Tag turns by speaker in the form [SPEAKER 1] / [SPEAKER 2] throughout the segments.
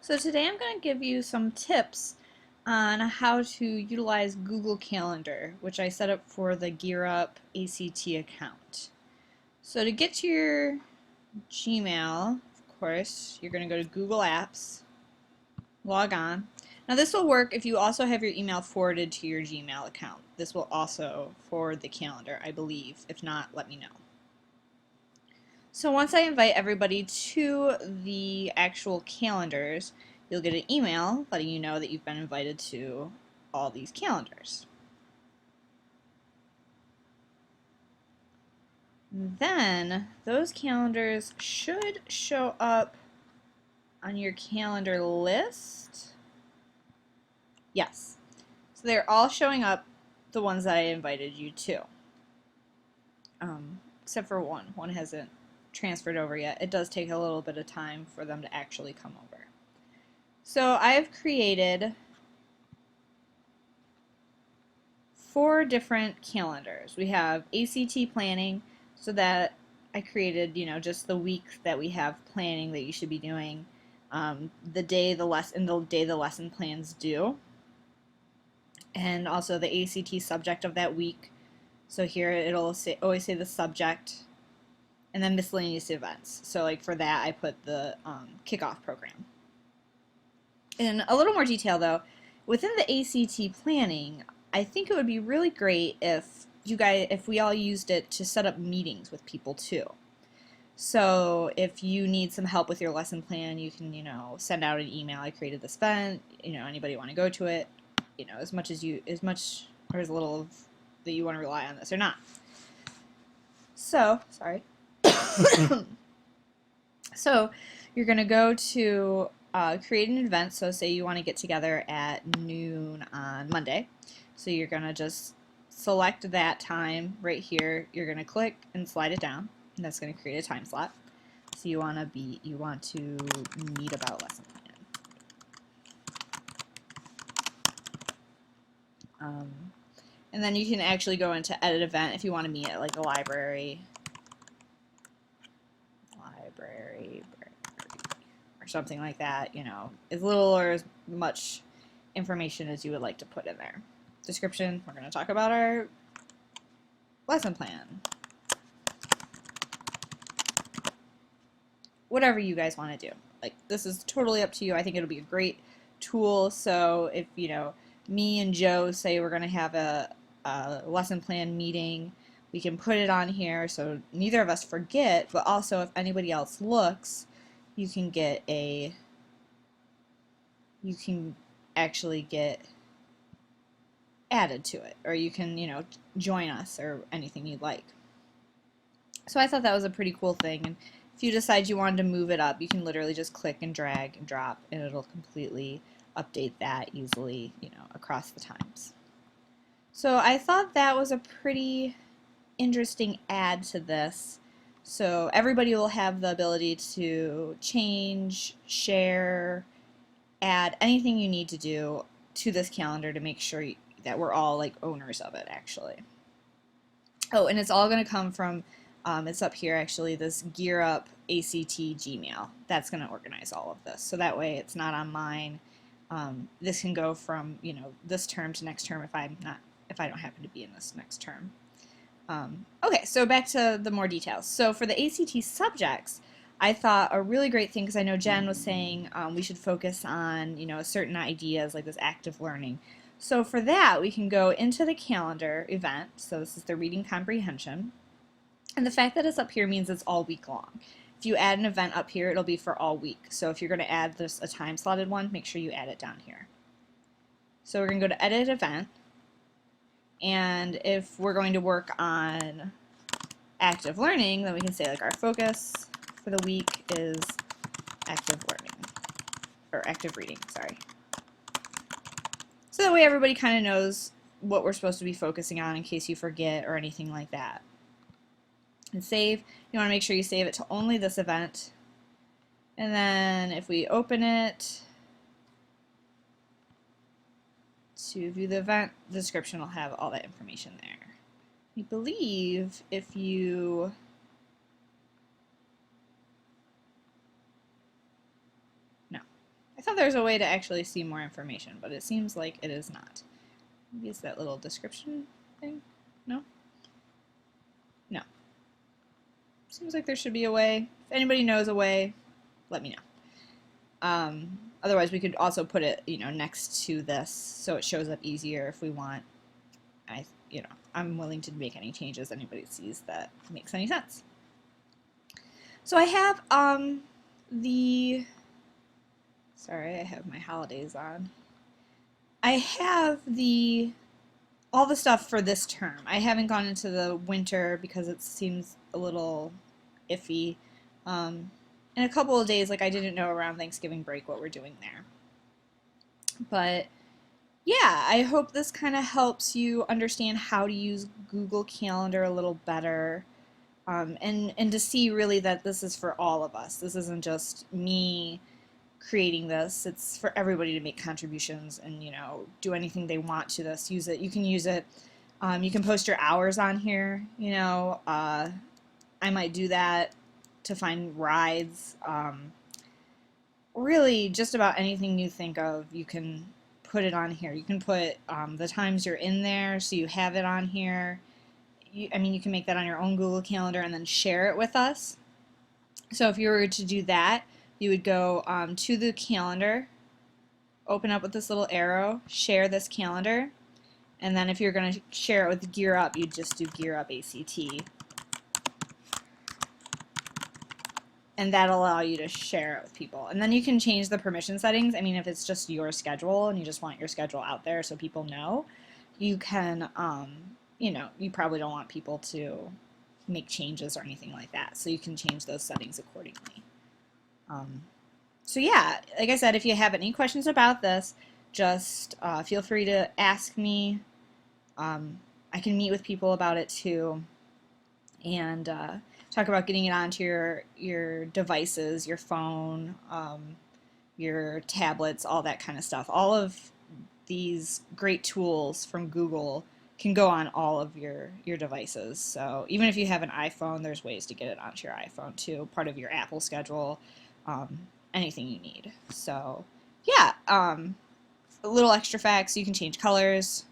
[SPEAKER 1] So today I'm going to give you some tips on how to utilize Google Calendar, which I set up for the GearUp ACT account. So to get to your Gmail, of course, you're going to go to Google Apps, log on. Now this will work if you also have your email forwarded to your Gmail account. This will also forward the calendar, I believe. If not, let me know. So once I invite everybody to the actual calendars, you'll get an email letting you know that you've been invited to all these calendars. Then those calendars should show up on your calendar list. Yes. So they're all showing up, the ones that I invited you to. Except for one. One hasn't transferred over yet. It does take a little bit of time for them to actually come over. So I've created 4 different calendars. We have ACT planning, so that I created, just the week that we have planning that you should be doing, the day the lesson plans due, and also the ACT subject of that week. So here it'll always say the subject, and then miscellaneous events. So like for that, I put the kickoff program. In a little more detail though, within the ACT planning, I think it would be really great if we all used it to set up meetings with people too. So if you need some help with your lesson plan, you can, send out an email. I created this event. Anybody want to go to it? As much or as little of that you want to rely on this or not. So, sorry. So you're going to go to create an event. So say you want to get together at noon on Monday. So you're going to just select that time right here. You're going to click and slide it down, and that's going to create a time slot. So you want to meet about lesson plan. And then you can actually go into edit event if you want to meet at like the library, or something like that, as little or as much information as you would like to put in there. Description, we're going to talk about our lesson plan. Whatever you guys want to do. Like, this is totally up to you. I think it'll be a great tool. So if, me and Joe say we're going to have a lesson plan meeting, we can put it on here so neither of us forget, but also if anybody else looks, you can actually get added to it, or you can, join us or anything you'd like. So I thought that was a pretty cool thing, and if you decide you wanted to move it up, you can literally just click and drag and drop, and it'll completely update that easily, across the times. So I thought that was a pretty interesting add to this. So everybody will have the ability to change, share, add anything you need to do to this calendar to make sure that we're all like owners of it actually. Oh, and it's all going to come from, it's up here actually, this GearUp ACT Gmail. That's going to organize all of this. So that way it's not on mine. This can go from, this term to next term if I don't happen to be in this next term. Okay, so back to the more details. So for the ACT subjects, I thought a really great thing, because I know Jen was saying we should focus on, certain ideas like this active learning. So for that, we can go into the calendar event. So this is the reading comprehension. And the fact that it's up here means it's all week long. If you add an event up here, it'll be for all week. So if you're going to add this a time slotted one, make sure you add it down here. So we're going to go to edit event. And if we're going to work on active learning, then we can say like our focus for the week is active learning, or active reading, sorry. So that way everybody kind of knows what we're supposed to be focusing on in case you forget or anything like that. And save, you want to make sure you save it to only this event. And then if we open it, to view the event, the description will have all that information there. I believe if you thought there was a way to actually see more information, but it seems like it is not. Maybe it's that little description thing? No? No. Seems like there should be a way. If anybody knows a way, let me know. Otherwise, we could also put it, next to this so it shows up easier if we want. I'm willing to make any changes anybody sees that makes any sense. So I have sorry, I have my holidays on. I have all the stuff for this term. I haven't gone into the winter because it seems a little iffy. In a couple of days, I didn't know around Thanksgiving break what we're doing there. But yeah, I hope this kind of helps you understand how to use Google Calendar a little better, and to see really that this is for all of us. This isn't just me creating this. It's for everybody to make contributions and, do anything they want to this. Use it. You can use it. You can post your hours on here. I might do that to find rides. Really, just about anything you think of, you can put it on here. You can put the times you're in there, so you have it on here. You can make that on your own Google Calendar and then share it with us. So if you were to do that, you would go to the calendar, open up with this little arrow, share this calendar, and then if you're going to share it with Gear Up, you'd just do Gear Up ACT. And that'll allow you to share it with people. And then you can change the permission settings. If it's just your schedule and you just want your schedule out there so people know, you can, you probably don't want people to make changes or anything like that. So you can change those settings accordingly. So yeah, like I said, if you have any questions about this, just feel free to ask me. I can meet with people about it too, and talk about getting it onto your devices, your phone, your tablets, all that kind of stuff. All of these great tools from Google can go on all of your devices. So even if you have an iPhone, there's ways to get it onto your iPhone too, part of your Apple schedule, anything you need. So yeah, a little extra facts, you can change colors.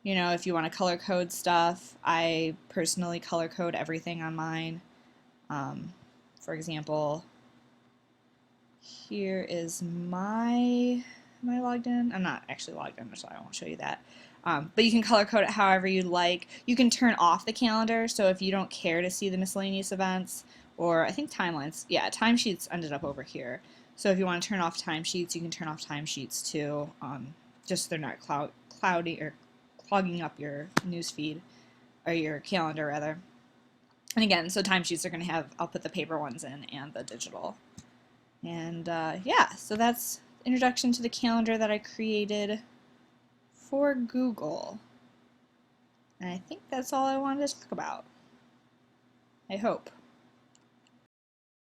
[SPEAKER 1] If you want to color code stuff, I personally color code everything on mine. For example, here is am I logged in? I'm not actually logged in, so I won't show you that. But you can color code it however you like. You can turn off the calendar, so if you don't care to see the miscellaneous events, or I think timelines, yeah, timesheets ended up over here. So if you want to turn off timesheets, you can turn off timesheets too, just so they're not cloudy or clogging up your news feed, or your calendar rather. And again, so timesheets are going to have, I'll put the paper ones in and the digital. And yeah, so that's introduction to the calendar that I created for Google. And I think that's all I wanted to talk about. I hope.